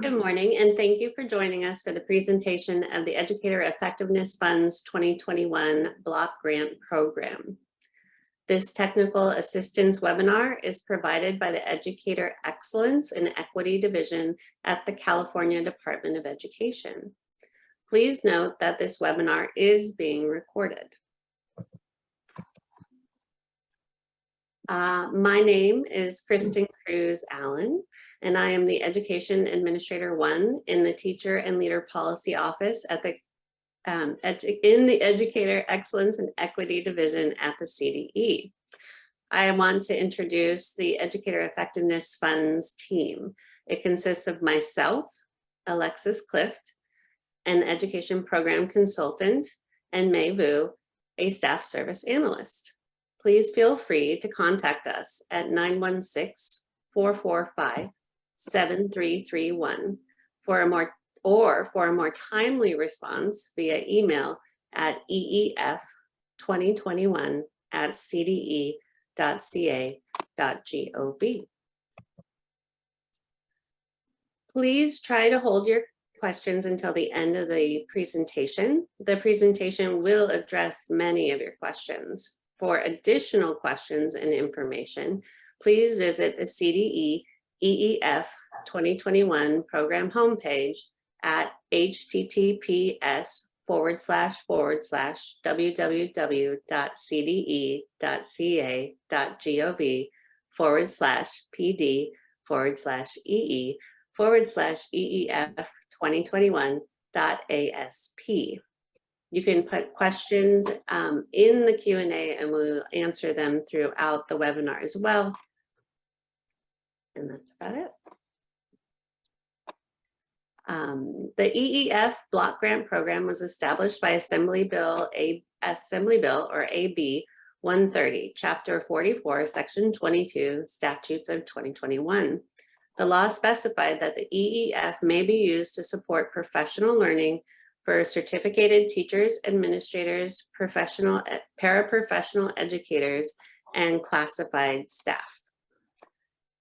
Good morning, and thank you for joining us for the presentation of the Educator Effectiveness Funds 2021 Block Grant Program. This technical assistance webinar is provided by the Educator Excellence and Equity Division at the California Department of Education. Please note that this webinar is being recorded. My name is Kristen Cruz Allen, and I am the Education Administrator 1 in the Teacher and Leader Policy Office at the in the Educator Excellence and Equity Division at the CDE. I want to introduce the Educator Effectiveness Funds team. It consists of myself, Alexis Clift, an education program consultant, and May Vu, a staff service analyst. Please feel free to contact us at 916-445-7331 for a more timely response via email at EEF2021@cde.ca.gov. Please try to hold your questions until the end of the presentation. The presentation will address many of your questions. For additional questions and information, please visit the CDE EEF 2021 program homepage at https://www.cde.ca.gov/pd/ee/EEF 2021.asp. You can put questions in the Q&A and we'll answer them throughout the webinar as well. And that's about it. The EEF Block Grant Program was established by Assembly Bill or AB 130, Chapter 44, Section 22, Statutes of 2021. The law specified that the EEF may be used to support professional learning for certificated teachers, administrators, paraprofessional educators, and classified staff.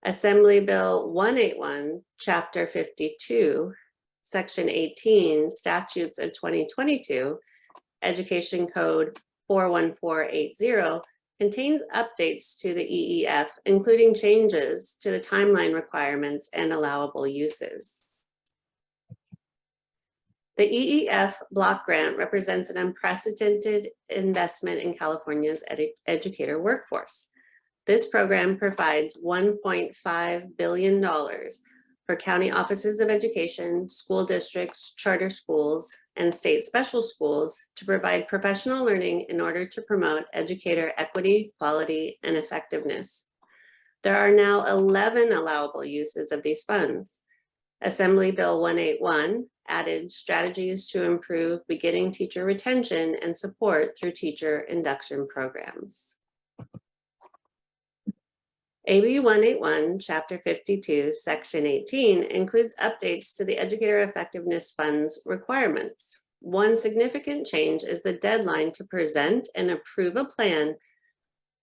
Assembly Bill 181, Chapter 52, Section 18, Statutes of 2022, Education Code 41480, contains updates to the EEF, including changes to the timeline requirements and allowable uses. The EEF Block Grant represents an unprecedented investment in California's educator workforce. This program provides $1.5 billion for county offices of education, school districts, charter schools, and state special schools to provide professional learning in order to promote educator equity, quality, and effectiveness. There are now 11 allowable uses of these funds. Assembly Bill 181 added strategies to improve beginning teacher retention and support through teacher induction programs. AB 181, Chapter 52, Section 18 includes updates to the Educator Effectiveness Funds requirements. One significant change is the deadline to present and approve a plan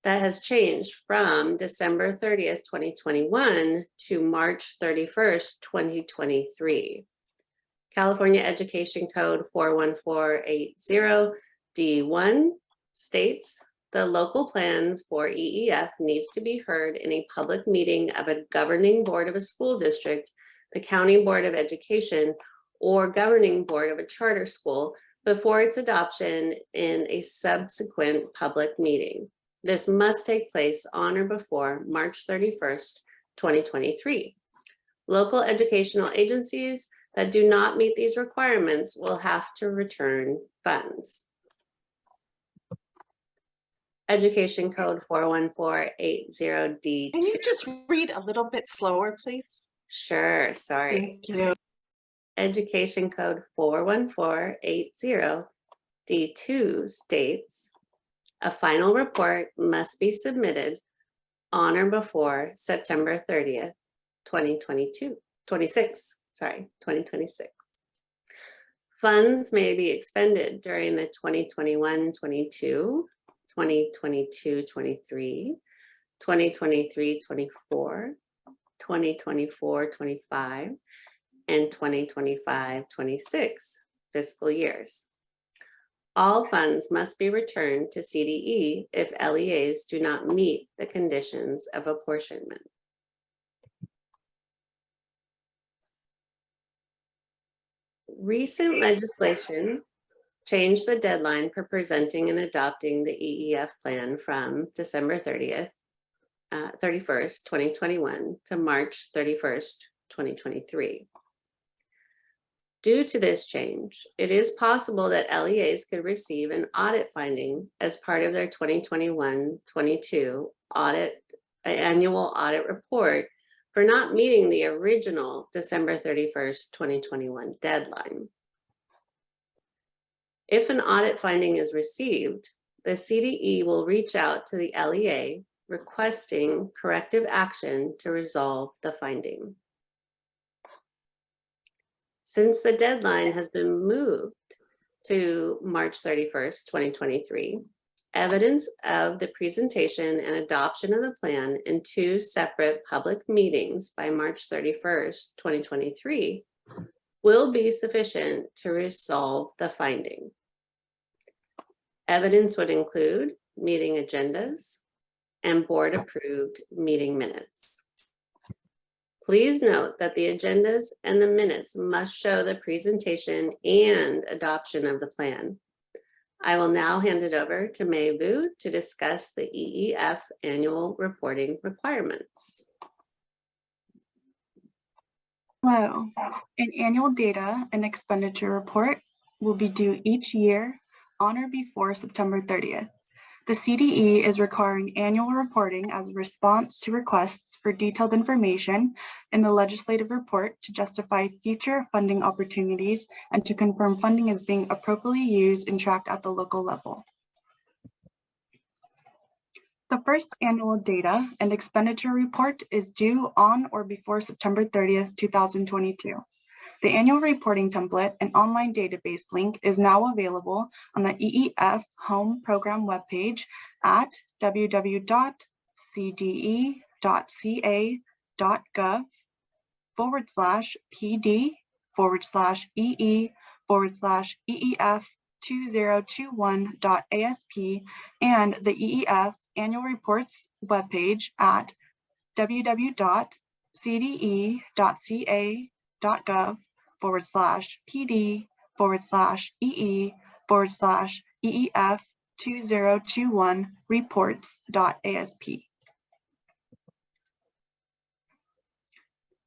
that has changed from December 30th, 2021 to March 31st, 2023. California Education Code 41480 D1 states the local plan for EEF needs to be heard in a public meeting of a governing board of a school district, the county board of education, or governing board of a charter school before its adoption in a subsequent public meeting. This must take place on or before March 31st, 2023. Local educational agencies that do not meet these requirements will have to return funds. Education Code 41480 D2. Can you just read a little bit slower, please? Sure, sorry. Thank you. Education Code 41480 D2 states a final report must be submitted on or before September 30th, 2026. Funds may be expended during the 2021-22, 2022-23, 2023-24, 2024-25, and 2025-26 fiscal years. All funds must be returned to CDE if LEAs do not meet the conditions of apportionment. Recent legislation changed the deadline for presenting and adopting the EEF plan from December 31st, 2021 to March 31st, 2023. Due to this change, it is possible that LEAs could receive an audit finding as part of their 2021-22 annual audit report for not meeting the original December 31st, 2021 deadline. If an audit finding is received, the CDE will reach out to the LEA requesting corrective action to resolve the finding. Since the deadline has been moved to March 31st, 2023, evidence of the presentation and adoption of the plan in 2 separate public meetings by March 31st, 2023 will be sufficient to resolve the finding. Evidence would include meeting agendas and board-approved meeting minutes. Please note that the agendas and the minutes must show the presentation and adoption of the plan. I will now hand it over to Mei Vu to discuss the EEF annual reporting requirements. Hello. An annual data and expenditure report will be due each year on or before September 30th. The CDE is requiring annual reporting as a response to requests for detailed information in the legislative report to justify future funding opportunities and to confirm funding is being appropriately used and tracked at the local level. The first annual data and expenditure report is due on or before September 30th, 2022. The annual reporting template and online database link is now available on the EEF home program webpage at www.cde.ca.gov/PD/EE/EEF2021.ASP and the EEF annual reports webpage at www.cde.ca.gov/PD/EEF2021reports.asp.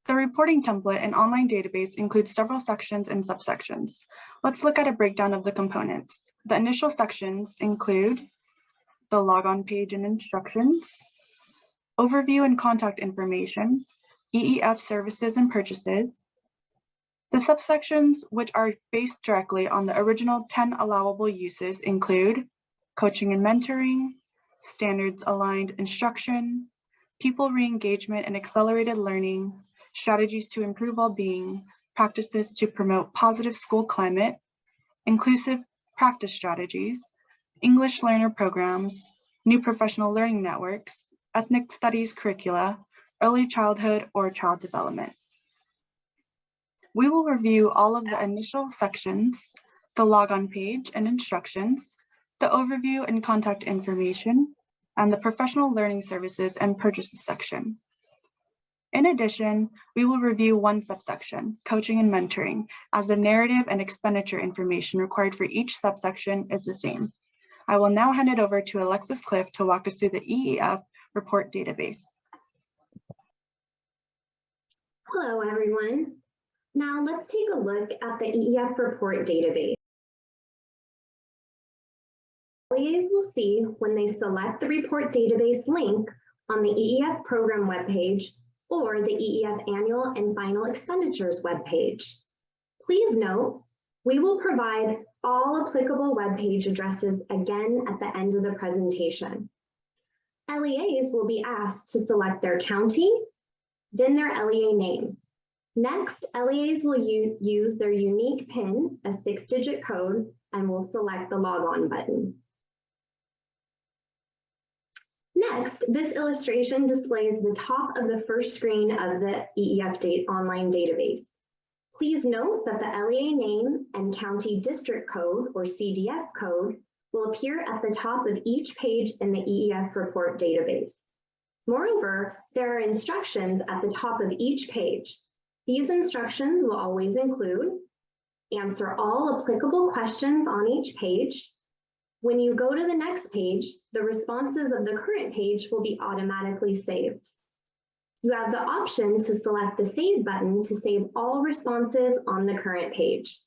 The reporting template and online database includes several sections and subsections. Let's look at a breakdown of the components. The initial sections include the logon page and instructions, overview and contact information, EEF services and purchases. The subsections, which are based directly on the original 10 allowable uses, include coaching and mentoring, standards aligned instruction, people re-engagement and accelerated learning, strategies to improve well-being, practices to promote positive school climate, inclusive practice strategies, English learner programs, new professional learning networks, ethnic studies curricula, early childhood or child development. We will review all of the initial sections, the logon page and instructions, the overview and contact information, and the professional learning services and purchases section. In addition, we will review one subsection, coaching and mentoring, as the narrative and expenditure information required for each subsection is the same. I will now hand it over to Alexis Cliff to walk us through the EEF report database. Hello, everyone. Now let's take a look at the EEF report database. LEAs will see when they select the report database link on the EEF program webpage or the EEF annual and final expenditures webpage. Please note, we will provide all applicable webpage addresses again at the end of the presentation. LEAs will be asked to select their county, then their LEA name. Next, LEAs will use their unique PIN, a 6-digit code, and will select the log on button. Next, this illustration displays the top of the first screen of the EEF online database. Please note that the LEA name and county district code, or CDS code, will appear at the top of each page in the EEF report database. Moreover, there are instructions at the top of each page. These instructions will always include: answer all applicable questions on each page. When you go to the next page, the responses of the current page will be automatically saved. You have the option to select the Save button to save all responses on the current page.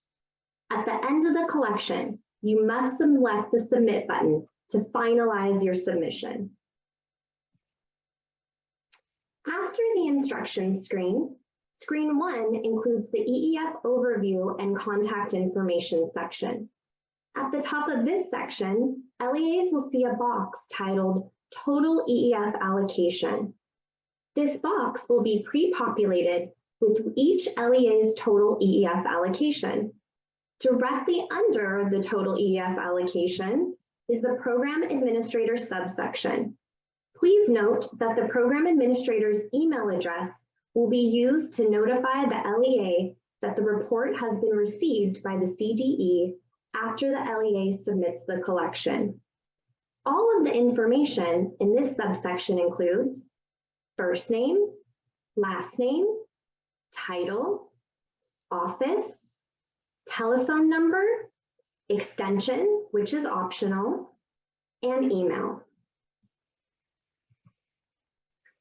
At the end of the collection, you must select the Submit button to finalize your submission. After the instructions screen, Screen 1 includes the EEF overview and contact information section. At the top of this section, LEAs will see a box titled Total EEF Allocation. This box will be pre-populated with each LEA's total EEF allocation. Directly under the total EEF allocation is the Program Administrator subsection. Please note that the Program Administrator's email address will be used to notify the LEA that the report has been received by the CDE after the LEA submits the collection. All of the information in this subsection includes first name, last name, title, office, telephone number, extension, which is optional, and email.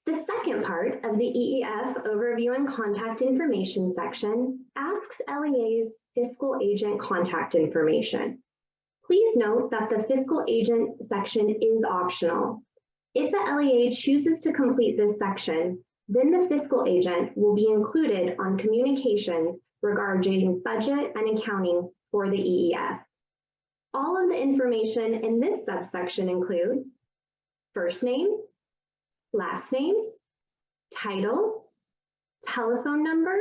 The second part of the EEF Overview and Contact Information section asks LEA's fiscal agent contact information. Please note that the fiscal agent section is optional. If the LEA chooses to complete this section, then the fiscal agent will be included on communications regarding budget and accounting for the EEF. All of the information in this subsection includes first name, last name, title, telephone number,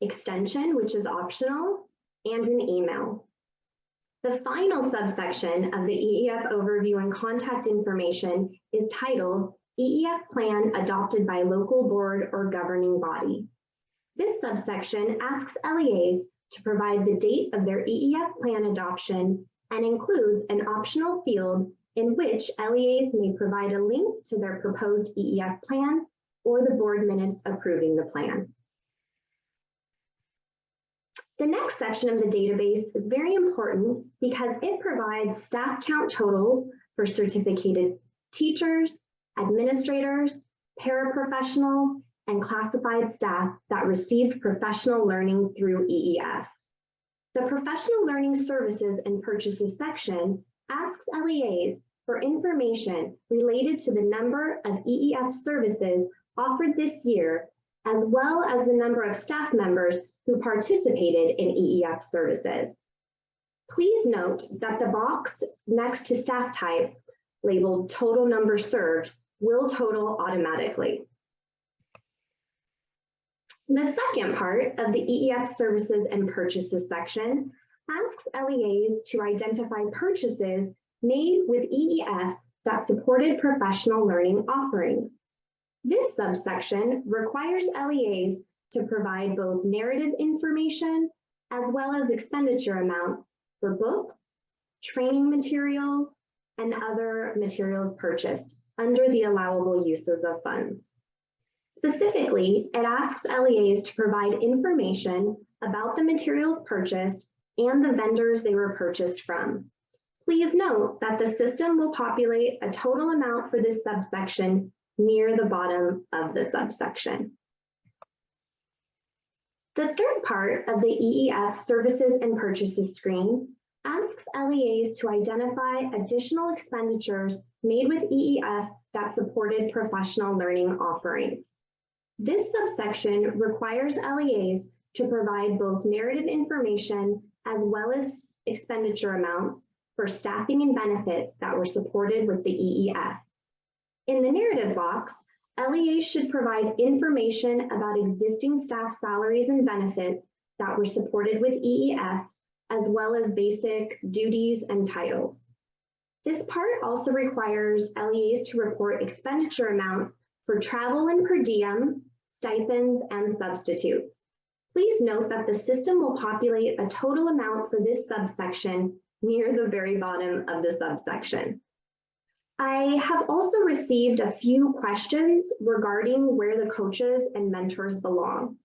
extension, which is optional, and an email. The final subsection of the EEF Overview and Contact Information is titled EEF Plan Adopted by Local Board or Governing Body. This subsection asks LEAs to provide the date of their EEF plan adoption and includes an optional field in which LEAs may provide a link to their proposed EEF plan or the board minutes approving the plan. The next section of the database is very important because it provides staff count totals for certificated teachers, administrators, paraprofessionals, and classified staff that received professional learning through EEF. The Professional Learning Services and Purchases section asks LEAs for information related to the number of EEF services offered this year, as well as the number of staff members who participated in EEF services. Please note that the box next to staff type labeled Total Number Served will total automatically. The second part of the EEF Services and Purchases section asks LEAs to identify purchases made with EEF that supported professional learning offerings. This subsection requires LEAs to provide both narrative information as well as expenditure amounts for books, training materials, and other materials purchased under the allowable uses of funds. Specifically, it asks LEAs to provide information about the materials purchased and the vendors they were purchased from. Please note that the system will populate a total amount for this subsection near the bottom of the subsection. The third part of the EEF Services and Purchases screen asks LEAs to identify additional expenditures made with EEF that supported professional learning offerings. This subsection requires LEAs to provide both narrative information as well as expenditure amounts for staffing and benefits that were supported with the EEF. In the narrative box, LEAs should provide information about existing staff salaries and benefits that were supported with EEF, as well as basic duties and titles. This part also requires LEAs to report expenditure amounts for travel and per diem, stipends, and substitutes. Please note that the system will populate a total amount for this subsection near the very bottom of the subsection. I have also received a few questions regarding where the coaches and mentors belong.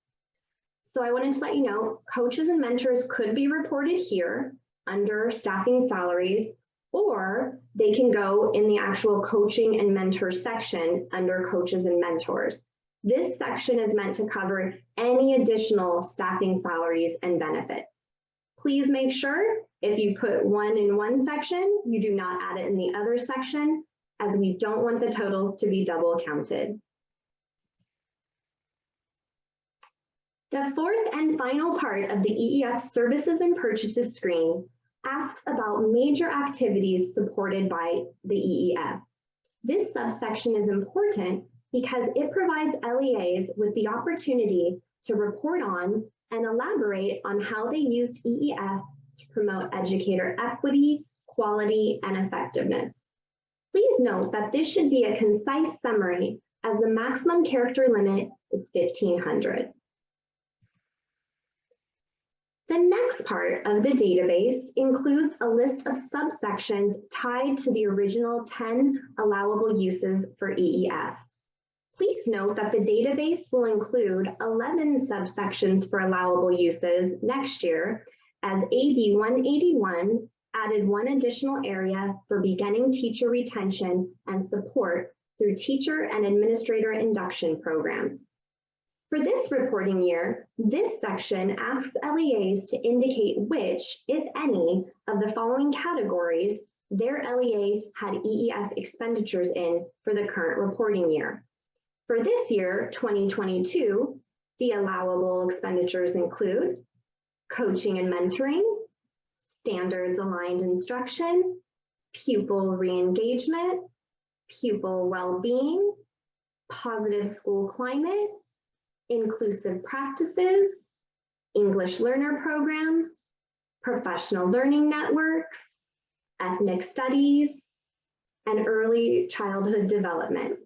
So I wanted to let you know, coaches and mentors could be reported here under staffing salaries, or they can go in the actual coaching and mentor section under coaches and mentors. This section is meant to cover any additional staffing salaries and benefits. Please make sure if you put one in one section, you do not add it in the other section, as we don't want the totals to be double counted. The fourth and final part of the EEF Services and Purchases screen asks about major activities supported by the EEF. This subsection is important because it provides LEAs with the opportunity to report on and elaborate on how they used EEF to promote educator equity, quality, and effectiveness. Please note that this should be a concise summary, as the maximum character limit is 1,500. The next part of the database includes a list of subsections tied to the original 10 allowable uses for EEF. Please note that the database will include 11 subsections for allowable uses next year, as AB 181 added one additional area for beginning teacher retention and support through teacher and administrator induction programs. For this reporting year, this section asks LEAs to indicate which, if any, of the following categories their LEA had EEF expenditures in for the current reporting year. For this year, 2022, the allowable expenditures include coaching and mentoring, standards aligned instruction, pupil re-engagement, pupil well-being, positive school climate, inclusive practices, English learner programs, professional learning networks, ethnic studies, and early childhood development.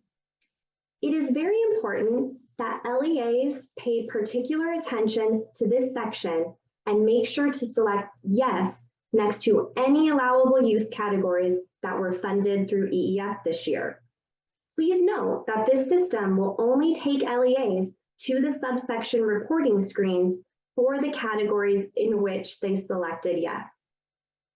It is very important that LEAs pay particular attention to this section and make sure to select yes next to any allowable use categories that were funded through EEF this year. Please note that this system will only take LEAs to the subsection reporting screens for the categories in which they selected yes.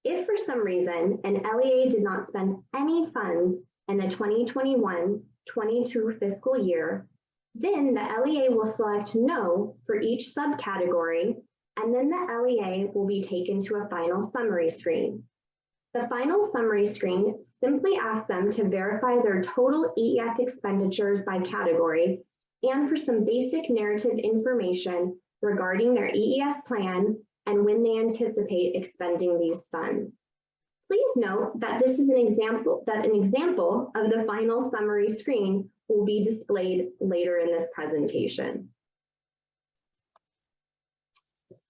If for some reason an LEA did not spend any funds in the 2021-22 fiscal year, then the LEA will select no for each subcategory, and then the LEA will be taken to a final summary screen. The final summary screen simply asks them to verify their total EEF expenditures by category and for some basic narrative information regarding their EEF plan and when they anticipate expending these funds. Please note that this is an example of the final summary screen will be displayed later in this presentation.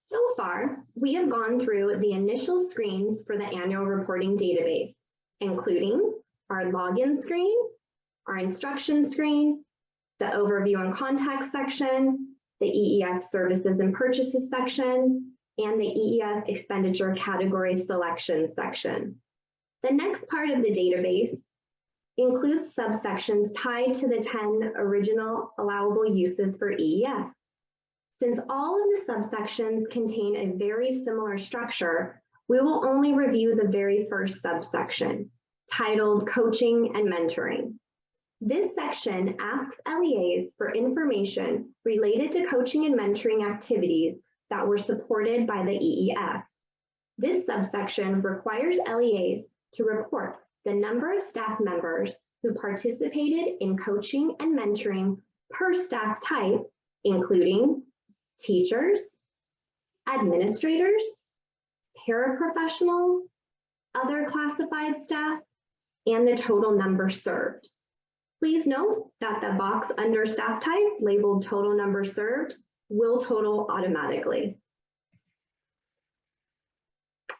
So far, we have gone through the initial screens for the annual reporting database, including our login screen, our instruction screen, the overview and context section, the EEF services and purchases section, and the EEF expenditure category selection section. The next part of the database includes subsections tied to the 10 original allowable uses for EEF. Since all of the subsections contain a very similar structure, we will only review the very first subsection, titled Coaching and Mentoring. This section asks LEAs for information related to coaching and mentoring activities that were supported by the EEF. This subsection requires LEAs to report the number of staff members who participated in coaching and mentoring per staff type, including teachers, administrators, paraprofessionals, other classified staff, and the total number served. Please note that the box under staff type labeled total number served will total automatically.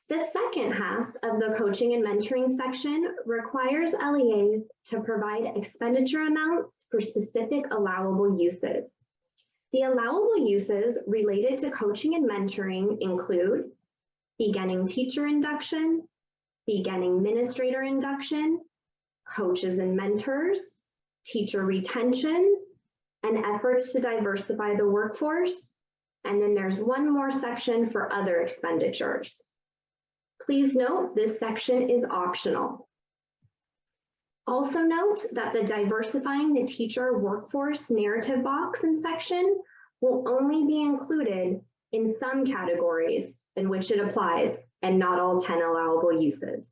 The second half of the coaching and mentoring section requires LEAs to provide expenditure amounts for specific allowable uses. The allowable uses related to coaching and mentoring include beginning teacher induction, beginning administrator induction, coaches and mentors, teacher retention, and efforts to diversify the workforce. And then there's one more section for other expenditures. Please note this section is optional. Also note that the diversifying the teacher workforce narrative box and section will only be included in some categories in which it applies and not all 10 allowable uses.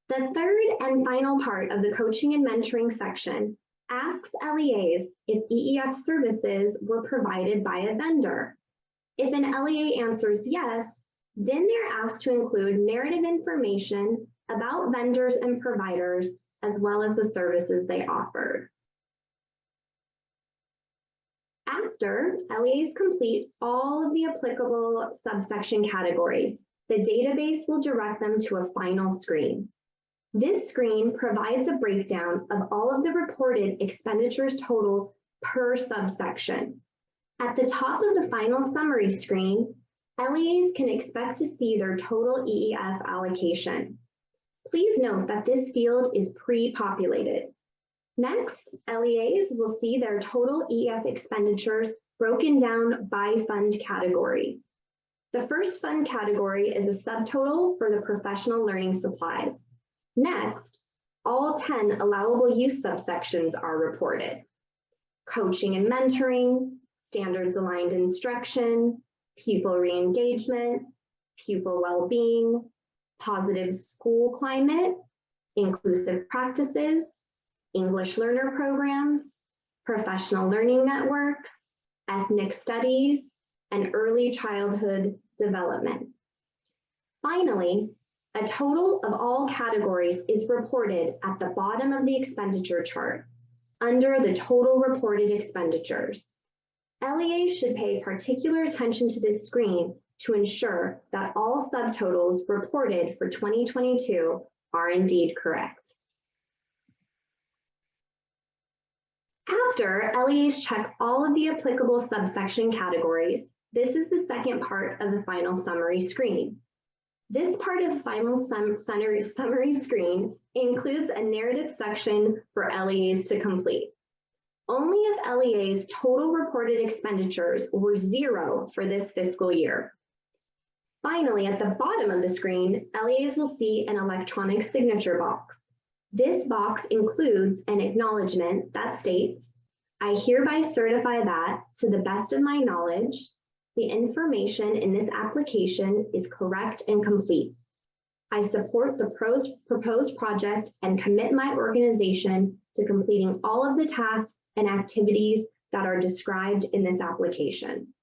The third and final part of the coaching and mentoring section asks LEAs if EEF services were provided by a vendor. If an LEA answers yes, then they're asked to include narrative information about vendors and providers, as well as the services they offered. After LEAs complete all of the applicable subsection categories, the database will direct them to a final screen. This screen provides a breakdown of all of the reported expenditures totals per subsection. At the top of the final summary screen, LEAs can expect to see their total EEF allocation. Please note that this field is pre-populated. Next, LEAs will see their total EEF expenditures broken down by fund category. The first fund category is a subtotal for the professional learning supplies. Next, all 10 allowable use subsections are reported. Coaching and mentoring, standards aligned instruction, pupil re-engagement, pupil well-being, positive school climate, inclusive practices, English learner programs, professional learning networks, ethnic studies, and early childhood development. Finally, a total of all categories is reported at the bottom of the expenditure chart under the total reported expenditures. LEAs should pay particular attention to this screen to ensure that all subtotals reported for 2022 are indeed correct. After LEAs check all of the applicable subsection categories, this is the second part of the final summary screen. This part of the final summary screen includes a narrative section for LEAs to complete. Only if LEAs' total reported expenditures were 0 for this fiscal year. Finally, at the bottom of the screen, LEAs will see an electronic signature box. This box includes an acknowledgement that states, "I hereby certify that, to the best of my knowledge, the information in this application is correct and complete. I support the proposed project and commit my organization to completing all of the tasks and activities that are described in this application."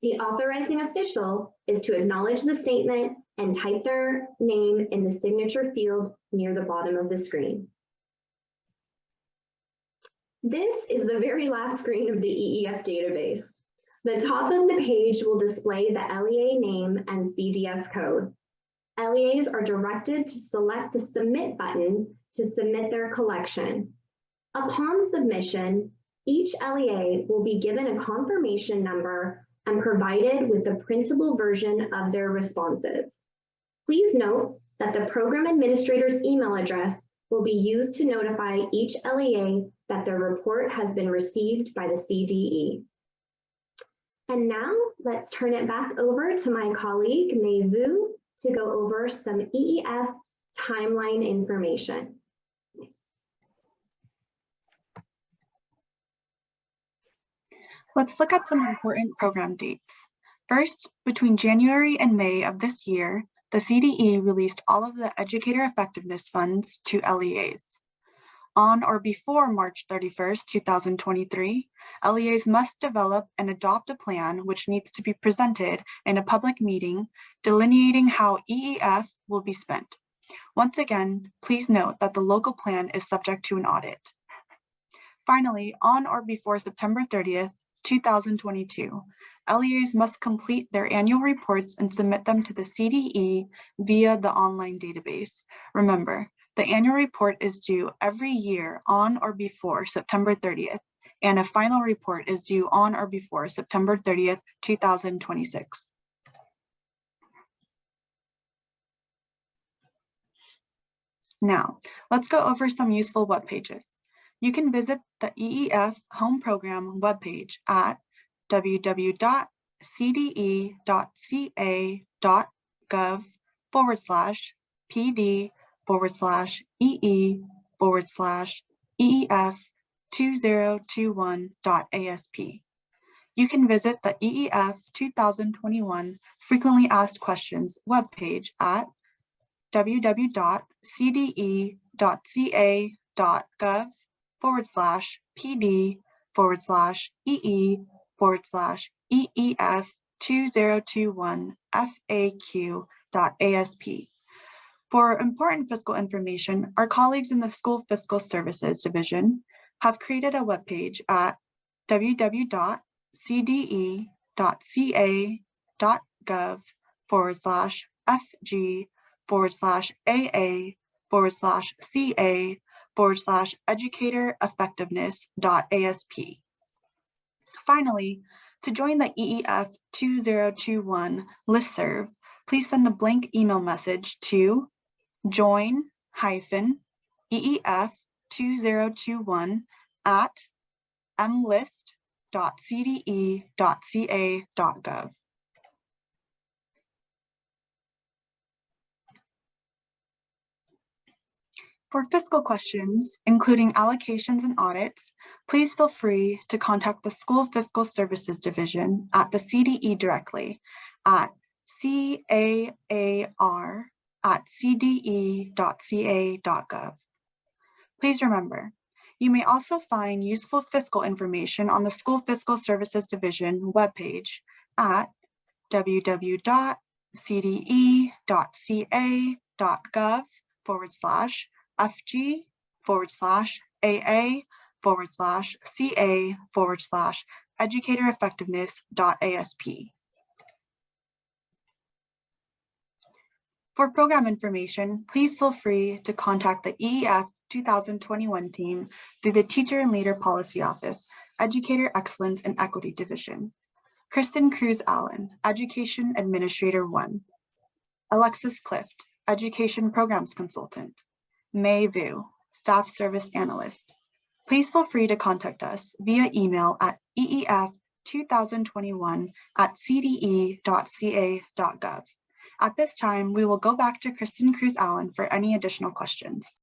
The authorizing official is to acknowledge the statement and type their name in the signature field near the bottom of the screen. This is the very last screen of the EEF database. The top of the page will display the LEA name and CDS code. LEAs are directed to select the Submit button to submit their collection. Upon submission, each LEA will be given a confirmation number and provided with the printable version of their responses. Please note that the program administrator's email address will be used to notify each LEA that their report has been received by the CDE. And now let's turn it back over to my colleague, Mei Vu, to go over some EEF timeline information. Let's look at some important program dates. First, between January and May of this year, the CDE released all of the Educator Effectiveness Funds to LEAs. On or before March 31st, 2023, LEAs must develop and adopt a plan which needs to be presented in a public meeting delineating how EEF will be spent. Once again, please note that the local plan is subject to an audit. Finally, on or before September 30th, 2022, LEAs must complete their annual reports and submit them to the CDE via the online database. Remember, The annual report is due every year on or before September 30th, and a final report is due on or before September 30th, 2026. Now, let's go over some useful web pages. You can visit the EEF Home Program webpage at www.cde.ca.gov/pd/EEF2021.asp. You can visit the EEF 2021 Frequently Asked Questions webpage at www.cde.ca.gov/pd/EEF2021FAQ.asp. For important fiscal information, our colleagues in the School Fiscal Services Division have created a webpage at www.cde.ca.gov/FG/AA/CA/Educator-Effectiveness.asp. Finally, to join the EEF 2021 listserv, please send a blank email message to join-EEF2021@mlist.cde.ca.gov. For fiscal questions, including allocations and audits, please feel free to contact the School Fiscal Services Division at the CDE directly at caar@cde.ca.gov. Please remember, you may also find useful fiscal information on the School Fiscal Services Division webpage at www.cde.ca.gov/FG/AA/CA/Educator-Effectiveness.asp. For program information, please feel free to contact the EEF 2021 team through the Teacher and Leader Policy Office, Educator Excellence and Equity Division. Kristen Cruz Allen, Education Administrator 1. Alexis Clift, Education Programs Consultant. May Vu, Staff Service Analyst. Please feel free to contact us via email at eef2021@cde.ca.gov. At this time, we will go back to Kristen Cruz Allen for any additional questions.